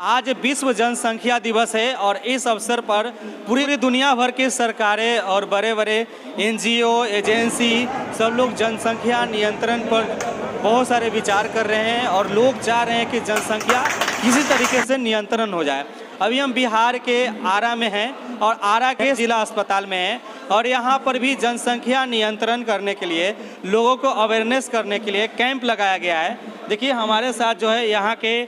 आज विश्व जनसंख्या दिवस है और इस अवसर पर पूरी दुनिया भर की सरकारें और बड़े बड़े एनजीओ एजेंसी सब लोग जनसंख्या नियंत्रण पर बहुत सारे विचार कर रहे हैं और लोग चाह रहे हैं कि जनसंख्या किसी तरीके से नियंत्रण हो जाए। अभी हम बिहार के आरा में हैं और आरा के जिला अस्पताल में हैं और यहाँ पर भी जनसंख्या नियंत्रण करने के लिए लोगों को अवेयरनेस करने के लिए कैंप लगाया गया है। देखिए हमारे साथ जो है यहाँ के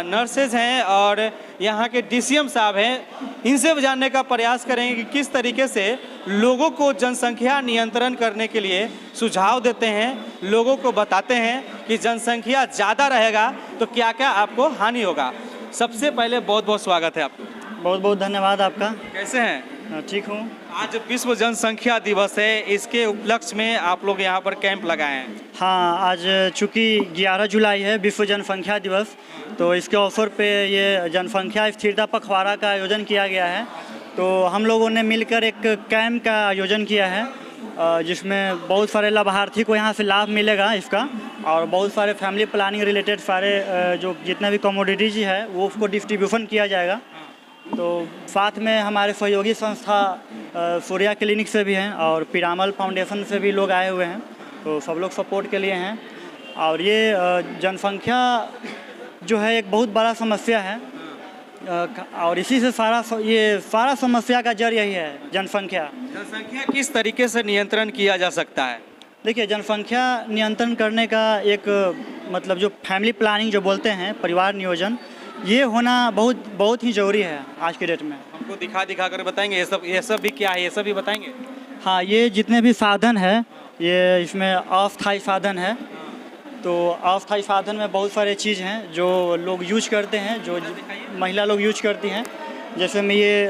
नर्सेज हैं और यहाँ के डीसीएम साहब हैं, इनसे जानने का प्रयास करेंगे कि किस तरीके से लोगों को जनसंख्या नियंत्रण करने के लिए सुझाव देते हैं, लोगों को बताते हैं कि जनसंख्या ज़्यादा रहेगा तो क्या क्या आपको हानि होगा। सबसे पहले बहुत बहुत स्वागत है आपको। बहुत बहुत धन्यवाद आपका। कैसे हैं? ठीक हूँ। आज विश्व जनसंख्या दिवस है, इसके उपलक्ष्य में आप लोग यहाँ पर कैंप लगाए हैं। हाँ, आज चूँकि 11 जुलाई है विश्व जनसंख्या दिवस, तो इसके अवसर पे ये जनसंख्या स्थिरता पखवाड़ा का आयोजन किया गया है। तो हम लोगों ने मिलकर एक कैंप का आयोजन किया है जिसमें बहुत सारे लाभार्थी को यहाँ से लाभ मिलेगा इसका, और बहुत सारे फैमिली प्लानिंग रिलेटेड सारे जो जितने भी कमोडिटीज है वो उसको डिस्ट्रीब्यूशन किया जाएगा। तो साथ में हमारे सहयोगी संस्था सूर्या क्लिनिक से भी हैं और पिरामल फाउंडेशन से भी लोग आए हुए हैं, तो सब लोग सपोर्ट के लिए हैं। और ये जनसंख्या जो है एक बहुत बड़ा समस्या है और इसी से सारा समस्या का जड़ यही है, जनसंख्या। जनसंख्या किस तरीके से नियंत्रण किया जा सकता है? देखिए, जनसंख्या नियंत्रण करने का एक मतलब जो फैमिली प्लानिंग जो बोलते हैं, परिवार नियोजन, ये होना बहुत ही ज़रूरी है आज के डेट में। हमको दिखा कर बताएंगे ये सब भी क्या है, ये सब भी बताएंगे। हाँ, ये जितने भी साधन है ये इसमें अस्थायी साधन है। तो अस्थायी साधन में बहुत सारे चीज़ हैं जो लोग यूज करते हैं, जो महिला लोग यूज करती हैं। जैसे में ये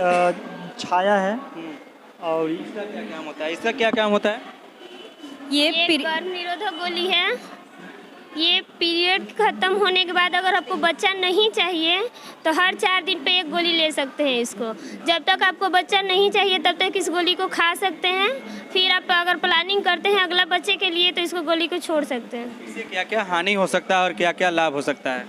छाया है और इसका क्या काम होता है? इसका क्या काम होता है? ये गर्भ निरोधक गोली है। ये पीरियड खत्म होने के बाद अगर आपको बच्चा नहीं चाहिए तो हर 4 दिन पे एक गोली ले सकते हैं इसको। जब तक आपको बच्चा नहीं चाहिए तब तक इस गोली को खा सकते हैं, फिर आप अगर प्लानिंग करते हैं अगला बच्चे के लिए तो इसको गोली को छोड़ सकते हैं। इससे क्या क्या हानि हो सकता है और क्या क्या लाभ हो सकता है?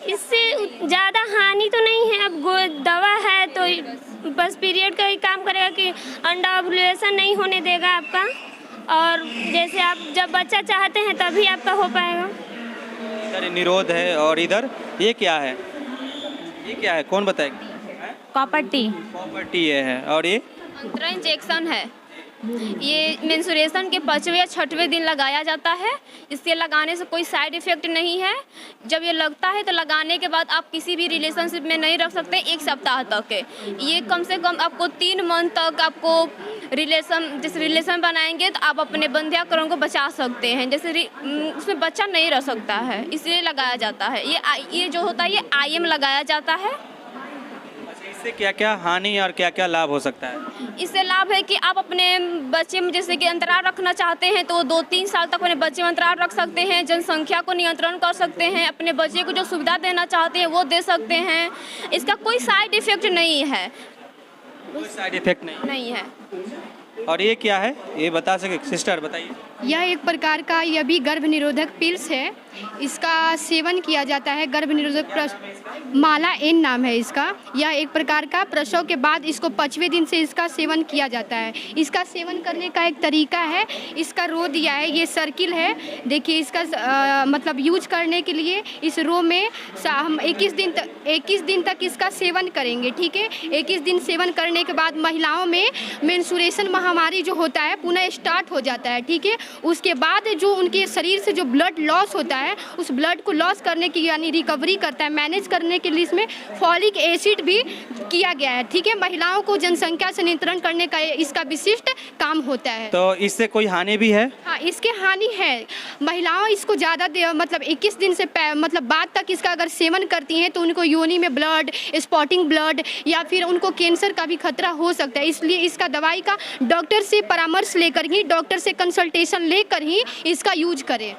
इससे ज़्यादा हानि तो नहीं है। अब दवा है तो बस पीरियड का ही काम करेगा कि अंडा ओव्यूलेशन नहीं होने देगा आपका, और जैसे आप जब बच्चा चाहते हैं तभी आपका हो पाएगा। इधर निरोध है और इधर ये क्या है? ये क्या है, कौन बताएगा? कॉपर टी ये है और ये अंतरा इंजेक्शन है। ये मेंस्ट्रुएशन के 5वें या 6वें दिन लगाया जाता है। इससे लगाने से कोई साइड इफ़ेक्ट नहीं है। जब ये लगता है तो लगाने के बाद आप किसी भी रिलेशनशिप में नहीं रख सकते 1 सप्ताह तक। ये कम से कम आपको 3 मंथ तक आपको रिलेशन बनाएंगे तो आप अपने बंध्याकरण को बचा सकते हैं। जैसे उसमें बच्चा नहीं रह सकता है, इसलिए लगाया जाता है। ये जो होता है ये IM लगाया जाता है। इससे क्या क्या हानि और क्या क्या लाभ हो सकता है? इससे लाभ है कि आप अपने बच्चे में जैसे कि अंतराल रखना चाहते हैं तो 2-3 साल तक अपने बच्चे में अंतराल रख सकते हैं। जनसंख्या को नियंत्रण कर सकते हैं। अपने बच्चे को जो सुविधा देना चाहते हैं वो दे सकते हैं। इसका कोई साइड इफ़ेक्ट नहीं है। कोई साइड इफेक्ट नहीं है। और ये क्या है, ये बता सके सिस्टर, बताइए। यह एक प्रकार का यह भी गर्भ निरोधक पिल्स है। इसका सेवन किया जाता है। गर्भ निरोधक माला N नाम है इसका। यह एक प्रकार का प्रसव के बाद इसको 5वें दिन से इसका सेवन किया जाता है। इसका सेवन करने का एक तरीका है, इसका रो दिया है, ये सर्किल है। देखिए इसका मतलब यूज करने के लिए इस रो में हम 21 दिन तक इसका सेवन करेंगे। ठीक है, 21 दिन सेवन करने के बाद महिलाओं में मेंस्ट्रुएशन महामारी जो होता है पुनः स्टार्ट हो जाता है। ठीक है, उसके बाद जो उनके शरीर से जो ब्लड लॉस होता है उस ब्लड को लॉस करने की यानी रिकवरी करता है, मैनेज करने के लिए इसमें फॉलिक एसिड भी किया गया है। ठीक है, महिलाओं को जनसंख्या से नियंत्रण करने का इसका विशिष्ट काम होता है। तो इससे कोई हानि भी है? हाँ, इसके हानि है। महिलाओं इसको ज़्यादा मतलब 21 दिन से मतलब बाद तक इसका अगर सेवन करती हैं तो उनको योनि में ब्लड, स्पॉटिंग ब्लड या फिर उनको कैंसर का भी खतरा हो सकता है। इसलिए इसका दवाई का डॉक्टर से परामर्श लेकर ही, डॉक्टर से कंसल्टेशन लेकर ही इसका यूज करें।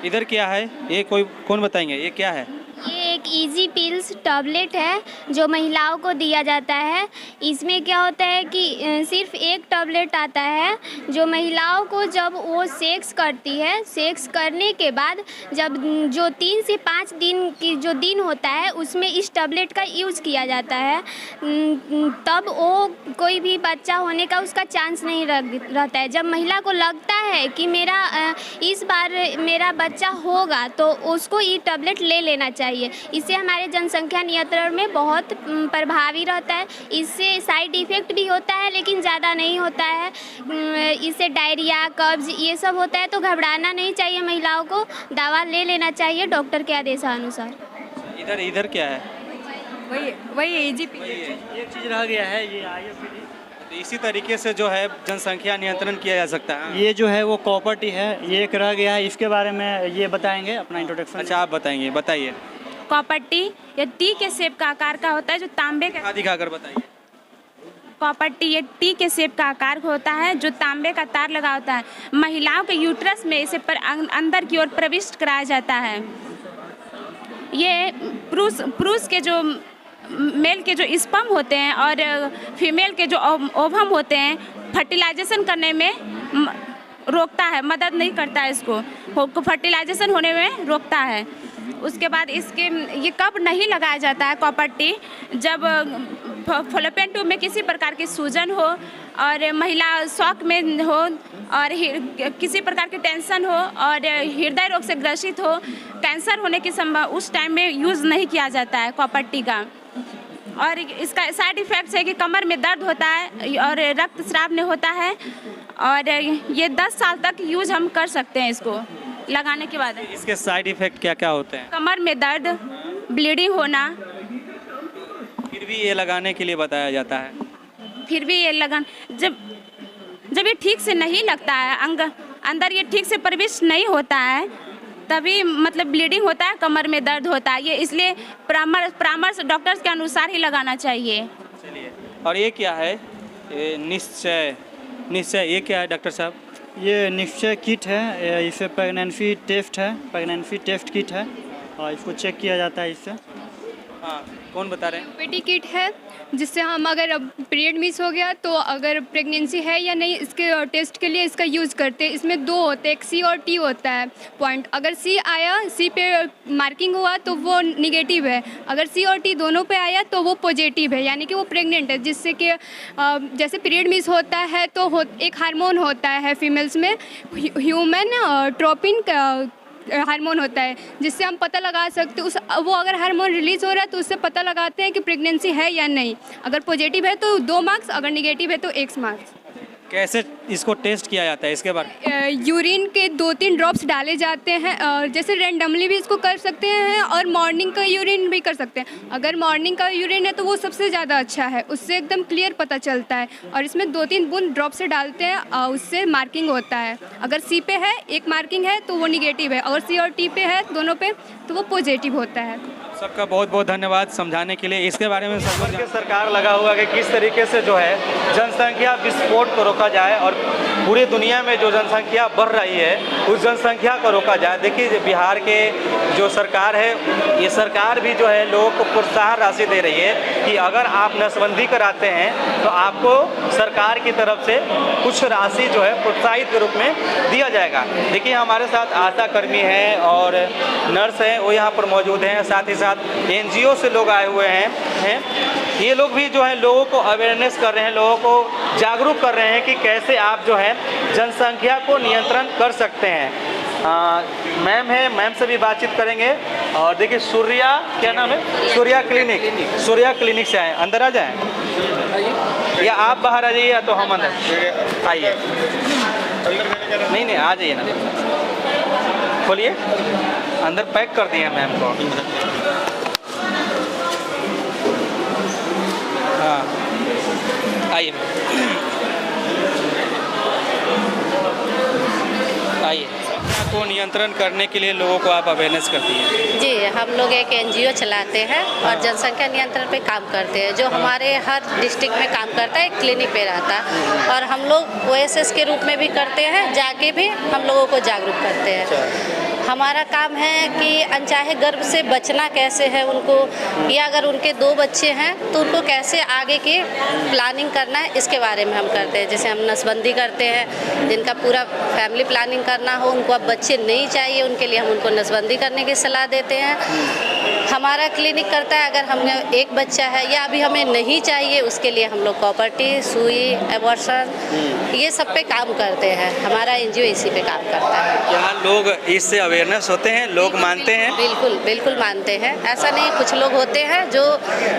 इधर क्या है, ये कौन बताएंगे, ये क्या है? ये एक इजी पिल्स टैबलेट है जो महिलाओं को दिया जाता है। इसमें क्या होता है कि सिर्फ एक टैबलेट आता है जो महिलाओं को जब वो सेक्स करती है, सेक्स करने के बाद जब जो 3 से 5 दिन की जो दिन होता है उसमें इस टैबलेट का यूज़ किया जाता है। तब वो कोई भी बच्चा होने का उसका चांस नहीं रहता है। जब महिला को लगता है कि इस बार मेरा बच्चा होगा तो उसको ये टैबलेट ले लेना चाहिए। इससे हमारे जनसंख्या नियंत्रण में बहुत प्रभावी रहता है। इससे साइड इफ़ेक्ट भी होता है लेकिन ज़्यादा नहीं होता है। इससे डायरिया, कब्ज ये सब होता है तो घबराना नहीं चाहिए, महिलाओं को दवा ले लेना चाहिए डॉक्टर के आदेशानुसार। इधर क्या है? वही AGP। एक चीज़ रह गया है, ये IFPD। तो इसी तरीके से जो है जनसंख्या नियंत्रण किया जा सकता है। ये जो है वो कॉपर टी है, ये एक रह गया है, इसके बारे में ये बताएंगे अपना इंट्रोडक्शन। अच्छा, आप बताइए। कॉपर टी ये टी के शेप का आकार का होता है जो तांबे का। दिखाकर बताइए। कॉपर टी ये टी के शेप का आकार होता है जो तांबे का तार लगा होता है। महिलाओं के यूट्रस में इसे अंदर की ओर प्रविष्ट कराया जाता है। ये पुरुष के जो मेल के जो स्पर्म होते हैं और फीमेल के जो ओवम होते हैं फर्टिलाइजेशन करने में रोकता है, मदद नहीं करता है, इसको फर्टिलाइजेशन होने में रोकता है। उसके बाद ये कब नहीं लगाया जाता है कॉपर टी? जब फॉलोपियन ट्यूब में किसी प्रकार की सूजन हो और महिला शॉक में हो और किसी प्रकार की टेंशन हो और हृदय रोग से ग्रसित हो, कैंसर होने की उस टाइम में यूज़ नहीं किया जाता है कॉपर टी का। और इसका साइड इफ़ेक्ट्स है कि कमर में दर्द होता है और रक्तस्राव नहीं होता है और ये 10 साल तक यूज हम कर सकते हैं इसको लगाने के बाद। इसके साइड इफ़ेक्ट क्या होते हैं? कमर में दर्द, ब्लीडिंग होना। फिर भी ये लगाने के लिए बताया जाता है। फिर भी ये जब ये ठीक से नहीं लगता है, अंदर ये ठीक से प्रविष्ट नहीं होता है, तभी मतलब ब्लीडिंग होता है, कमर में दर्द होता है। ये इसलिए परामर्श डॉक्टर्स के अनुसार ही लगाना चाहिए। चलिए, और ये क्या है? ये निश्चय ये क्या है डॉक्टर साहब? ये निश्चय किट है, इसे प्रेगनेंसी टेस्ट किट है और इसको चेक किया जाता है इससे। हाँ, कौन बता रहे हैं? पेटी किट है जिससे हम अगर पीरियड मिस हो गया तो अगर प्रेगनेंसी है या नहीं इसके टेस्ट के लिए इसका यूज़ करते हैं। इसमें 2 होते हैं, एक C और T होता है पॉइंट। अगर C आया, C पे मार्किंग हुआ तो वो निगेटिव है, अगर C और T दोनों पे आया तो वो पॉजिटिव है, यानी कि वो प्रेग्नेंट है। जिससे कि जैसे पीरियड मिस होता है तो एक हार्मोन होता है फीमेल्स में, ह्यूमन ट्रोपिन हार्मोन होता है, जिससे हम पता लगा सकते वो अगर हार्मोन रिलीज़ हो रहा है तो उससे पता लगाते हैं कि प्रेगनेंसी है या नहीं। अगर पॉजिटिव है तो 2 मार्क्स, अगर निगेटिव है तो 1 मार्क्स। कैसे इसको टेस्ट किया जाता है, इसके बारे? यूरिन के 2-3 ड्रॉप्स डाले जाते हैं, जैसे रैंडमली भी इसको कर सकते हैं और मॉर्निंग का यूरिन भी कर सकते हैं। अगर मॉर्निंग का यूरिन है तो वो सबसे ज़्यादा अच्छा है, उससे एकदम क्लियर पता चलता है। और इसमें 2-3 बूंद ड्रॉप से डालते हैं, उससे मार्किंग होता है। अगर C पे है 1 मार्किंग है तो वो निगेटिव है, अगर C और T पे है दोनों पे तो वो पॉजिटिव होता है। सबका बहुत बहुत धन्यवाद समझाने के लिए। इसके बारे में सरकार लगा हुआ है कि किस तरीके से जो है जनसंख्या विस्फोट को रोका जाए और पूरी दुनिया में जो जनसंख्या बढ़ रही है उस जनसंख्या को रोका जाए। देखिए, बिहार के जो सरकार है, ये सरकार भी जो है लोगों को प्रोत्साहन राशि दे रही है कि अगर आप नसबंदी कराते हैं तो आपको सरकार की तरफ से कुछ राशि जो है प्रोत्साहित के रूप में दिया जाएगा। देखिए, हमारे साथ आशा कर्मी हैं और नर्स हैं, वो यहाँ पर मौजूद हैं। साथ ही साथ NGO से लोग आए हुए हैं। ये लोग भी जो है लोगों को अवेयरनेस कर रहे हैं, लोगों को जागरूक कर रहे हैं कि कैसे आप जो है जनसंख्या को नियंत्रण कर सकते हैं। मैम है, मैम से भी बातचीत करेंगे। और देखिए, सूर्या क्या नाम है? सूर्या क्लिनिक से आए। अंदर आ जाएं या आप बाहर आ जाइए या तो हम अंदर आइए। नहीं, आ जाइए ना, खोलिए। अंदर पैक कर दिए मैम को। हाँ, आइए को नियंत्रण करने के लिए लोगों को आप अवेयरनेस करती हैं? जी, हम लोग एक NGO चलाते हैं और जनसंख्या नियंत्रण पे काम करते हैं, जो हमारे हर डिस्ट्रिक्ट में काम करता है, एक क्लिनिक पे रहता है। और हम लोग OSS के रूप में भी करते हैं, जाके भी हम लोगों को जागरूक करते हैं। हमारा काम है कि अनचाहे गर्भ से बचना कैसे है उनको, या अगर उनके 2 बच्चे हैं तो उनको कैसे आगे की प्लानिंग करना है, इसके बारे में हम करते हैं। जैसे हम नसबंदी करते हैं, जिनका पूरा फैमिली प्लानिंग करना हो, उनको अब बच्चे नहीं चाहिए, उनके लिए हम उनको नसबंदी करने की सलाह देते हैं। हमारा क्लिनिक करता है अगर हमें 1 बच्चा है या अभी हमें नहीं चाहिए, उसके लिए हम लोग कॉपर्टी, सुई, एबॉर्शन, ये सब पे काम करते हैं। हमारा एनजीओ इसी पे काम करता है। क्या लोग इससे अवेयरनेस होते हैं, लोग मानते हैं? बिल्कुल बिल्कुल मानते हैं। ऐसा नहीं, कुछ लोग होते हैं जो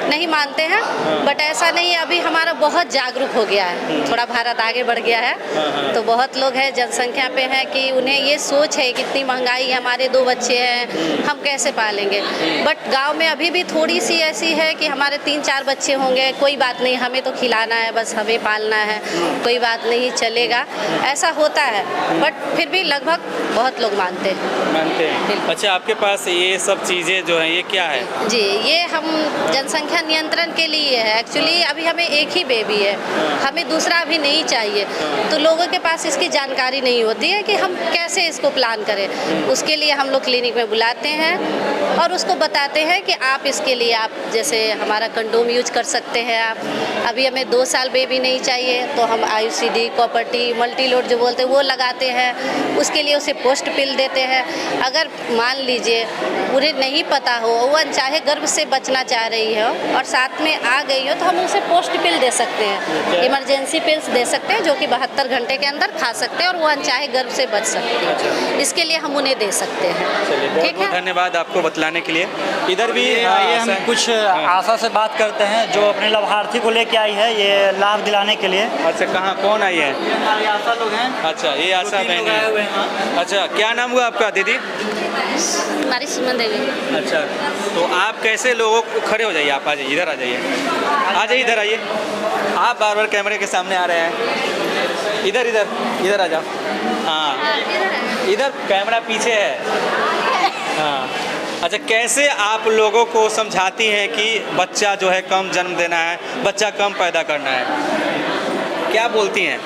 नहीं मानते हैं, बट ऐसा नहीं है। अभी हमारा बहुत जागरूक हो गया है, थोड़ा भारत आगे बढ़ गया है, तो बहुत लोग हैं, जनसंख्या पे हैं कि उन्हें ये सोच है कि इतनी महंगाई, हमारे 2 बच्चे हैं, हम कैसे पालेंगे। बट गांव में अभी भी थोड़ी सी ऐसी है कि हमारे 3-4 बच्चे होंगे, कोई बात नहीं, हमें तो खिलाना है, बस हमें पालना है, कोई बात नहीं, चलेगा, ऐसा होता है। बट फिर भी लगभग बहुत लोग मानते हैं। अच्छा, आपके पास ये सब चीज़ें जो हैं, ये क्या है? जी, ये हम जनसंख्या नियंत्रण के लिए है। एक्चुअली अभी हमें 1 ही बेबी है, हमें दूसरा अभी नहीं चाहिए, तो लोगों के पास इसकी जानकारी नहीं होती है कि हम कैसे इसको प्लान करें। उसके लिए हम लोग क्लिनिक में बुलाते हैं और उसको बताते हैं कि आप इसके लिए, आप जैसे हमारा कंडोम यूज कर सकते हैं आप। अभी हमें 2 साल बेबी नहीं चाहिए तो हम IUCD, कॉपर्टी, मल्टीलोड जो बोलते हैं वो लगाते हैं, उसके लिए उसे पोस्ट पिल देते हैं। अगर मान लीजिए उन्हें नहीं पता हो, वो अनचाहे गर्भ से बचना चाह रही हो और साथ में आ गई हो, तो हम उसे पोस्ट पिल दे सकते हैं, इमरजेंसी पिल्स दे सकते हैं, जो कि 72 घंटे के अंदर खा सकते हैं और वो अनचाहे गर्भ से बच सकती है। इसके लिए हम उन्हें दे सकते हैं। ठीक है, धन्यवाद आपको बतलाने के लिए। इधर भी आइए हम कुछ आशा से बात करते हैं जो अपने लाभार्थी को लेके आई है ये लाभ दिलाने के लिए। अच्छा, कहाँ, कौन आई है? हमारी आशा लोग हैं। अच्छा, ये आशा बहन है। अच्छा, क्या नाम हुआ आपका दीदी? हमारी सुमन देवी। अच्छा, तो आप कैसे लोगों को, खड़े हो जाइए, आप आ जाइए, इधर आ जाइए, आ जाइए, इधर आइए। आप बार बार कैमरे के सामने आ रहे हैं, इधर इधर इधर आ जाओ। हाँ, इधर कैमरा पीछे है। हाँ, अच्छा, कैसे आप लोगों को समझाती हैं कि बच्चा जो है कम जन्म देना है, बच्चा कम पैदा करना है, क्या बोलती हैं?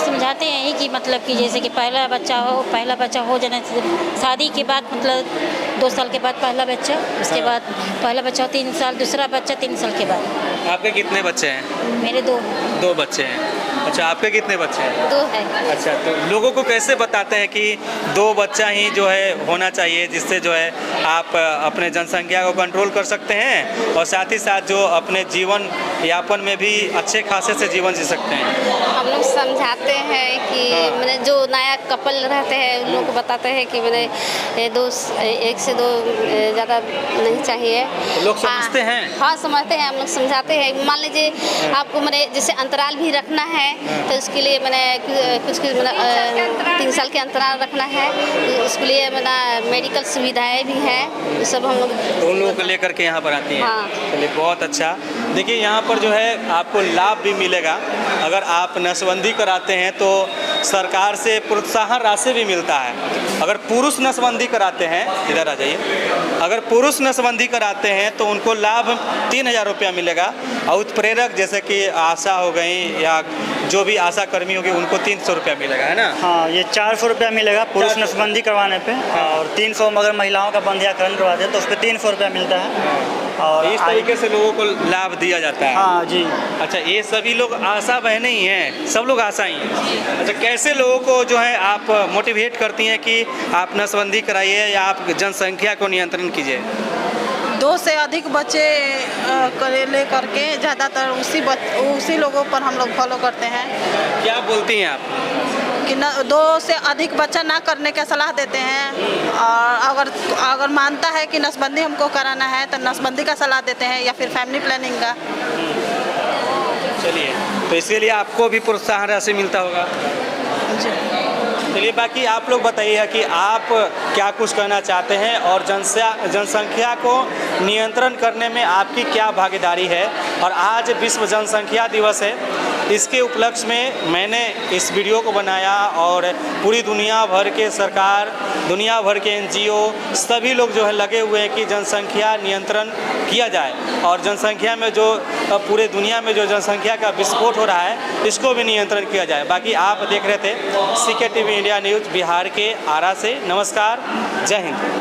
समझाते हैं ही कि मतलब कि जैसे कि पहला बच्चा हो जाने से शादी के बाद, मतलब 2 साल के बाद पहला बच्चा, उसके बाद पहला बच्चा 3 साल, दूसरा बच्चा 3 साल के बाद। आपके कितने बच्चे हैं? मेरे 2 बच्चे हैं। अच्छा, आपके कितने बच्चे हैं? 2 है। अच्छा, तो लोगों को कैसे बताते हैं कि 2 बच्चा ही जो है होना चाहिए, जिससे जो है आप अपने जनसंख्या को कंट्रोल कर सकते हैं और साथ ही साथ जो अपने जीवन यापन में भी अच्छे खासे से जीवन जी सकते हैं? हम लोग समझाते हैं कि मैंने जो नया कपल रहते हैं उन लोगों को बताते हैं कि मैंने 1 से 2 ज़्यादा नहीं चाहिए। लोग समझते हैं? हाँ, समझते हैं, हम लोग समझाते हैं। मान लीजिए आपको मैंने जैसे अंतराल भी रखना है, तो उसके लिए मैंने कुछ 3 साल के अंतराल रखना है, उसके लिए मैंने मेडिकल सुविधाएँ भी हैं, सब हम लोग उन लोगों को लेकर के यहाँ पर आती हैं। हाँ। चलिए, बहुत अच्छा। देखिए, यहाँ पर जो है आपको लाभ भी मिलेगा। अगर आप नसबंदी कराते हैं तो सरकार से प्रोत्साहन राशि भी मिलता है। अगर पुरुष नसबंदी कराते हैं, इधर आ जाइए, अगर पुरुष नसबंदी कराते हैं तो उनको लाभ 3000 रुपया मिलेगा, और उत्प्रेरक जैसे कि आशा हो गई या जो भी आशा कर्मी होगी उनको 300 रुपया मिलेगा, है ना? हाँ, ये 400 रुपया मिलेगा पुरुष नसबंदी करवाने पे, और 300 अगर महिलाओं का बंधियाकरण करवाते हैं तो उस पर 300 रुपया मिलता है। और इस तरीके से लोगों को लाभ दिया जाता है। हाँ जी। अच्छा, ये सभी लोग आशा बहनें ही हैं, सब लोग आशा ही हैं। अच्छा, कैसे लोगों को जो है आप मोटिवेट करती हैं कि आप नसबंदी कराइए या आप जनसंख्या को नियंत्रण कीजिए? 2 से अधिक बच्चे ले करके ज़्यादातर उसी लोगों पर हम लोग फॉलो करते हैं। क्या बोलती हैं आप? कि 2 से अधिक बच्चा ना करने का सलाह देते हैं, और अगर मानता है कि नसबंदी हमको कराना है तो नसबंदी का सलाह देते हैं या फिर फैमिली प्लानिंग का। चलिए, तो इसके लिए आपको भी प्रोत्साहन राशि मिलता होगा। चलिए, बाकी आप लोग बताइए कि आप क्या कुछ कहना चाहते हैं और जनसंख्या को नियंत्रण करने में आपकी क्या भागीदारी है। और आज विश्व जनसंख्या दिवस है, इसके उपलक्ष्य में मैंने इस वीडियो को बनाया और पूरी दुनिया भर के सरकार, दुनिया भर के NGO सभी लोग जो है लगे हुए हैं कि जनसंख्या नियंत्रण किया जाए और जनसंख्या में जो पूरे दुनिया में जो जनसंख्या का विस्फोट हो रहा है इसको भी नियंत्रण किया जाए। बाकी आप देख रहे थे CK TV India news Bihar के आरा से। नमस्कार, जय हिंद।